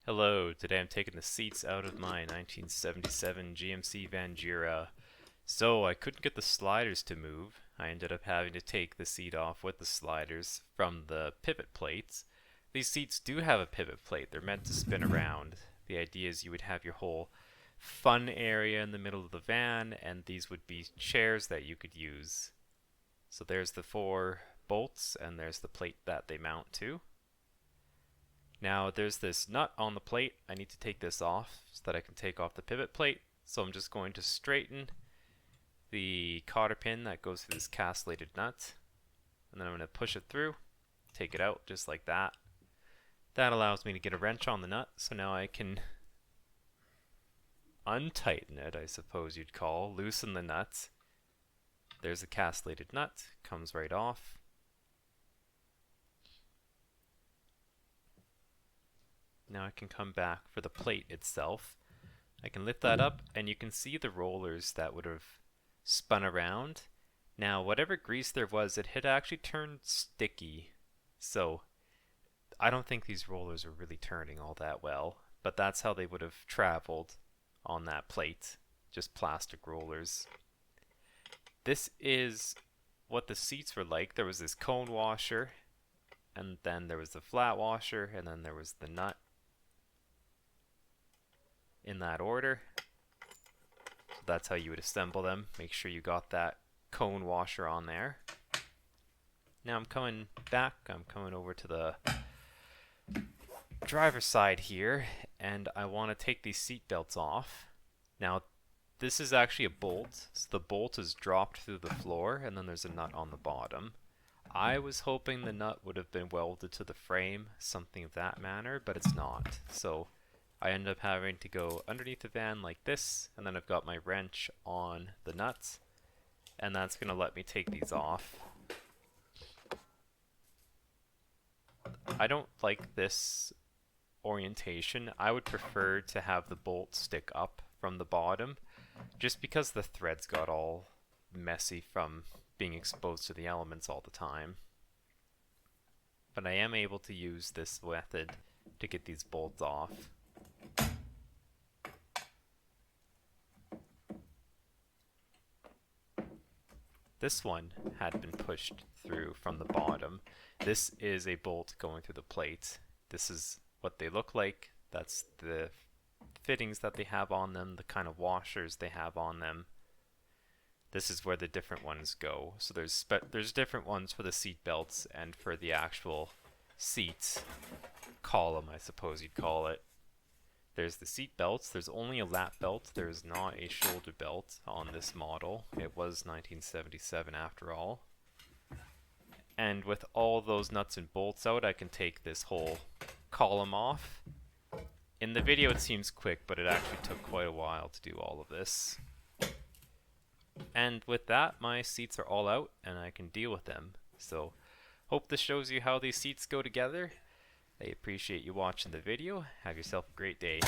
Hello, today I'm taking the seats out of my 1977 GMC Vandura. So I couldn't get the sliders to move. I ended up having to take the seat off with the sliders from the pivot plates. These seats do have a pivot plate. They're meant to spin around. The idea is you would have your whole fun area in the middle of the van, and these would be chairs that you could use. So there's the 4 bolts, and there's the plate that they mount to. Now there's this nut on the plate. I need to take this off so that I can take off the pivot plate. So I'm just going to straighten the cotter pin that goes through this castellated nut. And then I'm going to push it through, take it out just like that. That allows me to get a wrench on the nut, so now I can untighten it, I suppose you'd call, loosen the nut. There's the castellated nut, comes right off. Now I can come back for the plate itself. I can lift that up and you can see the rollers that would have spun around. Now whatever grease there was, it had actually turned sticky. So I don't think these rollers are really turning all that well, but that's how they would have traveled on that plate, just plastic rollers. This is what the seats were like. There was this cone washer, and then there was the flat washer, and then there was the nut. In that order. So that's how you would assemble them. Make sure you got that cone washer on there. Now I'm coming back. I'm coming over to the driver's side here, and I want to take these seat belts off. Now this is actually a bolt. So the bolt is dropped through the floor, and then there's a nut on the bottom. I was hoping the nut would have been welded to the frame, something of that manner, but it's not. So I end up having to go underneath the van like this, and then I've got my wrench on the nuts, and that's going to let me take these off. I don't like this orientation. I would prefer to have the bolt stick up from the bottom, just because the threads got all messy from being exposed to the elements all the time. But I am able to use this method to get these bolts off. This one had been pushed through from the bottom. This is a bolt going through the plate. This is what they look like. That's the fittings that they have on them, the kind of washers they have on them. This is where the different ones go. So there's different ones for the seat belts and for the actual seat column, I suppose you'd call it. There's the seat belts. There's only a lap belt. There is not a shoulder belt on this model. It was 1977 after all. And with all those nuts and bolts out, I can take this whole column off. In the video it seems quick, but it actually took quite a while to do all of this. And with that, my seats are all out and I can deal with them. So hope this shows you how these seats go together. I appreciate you watching the video. Have yourself a great day.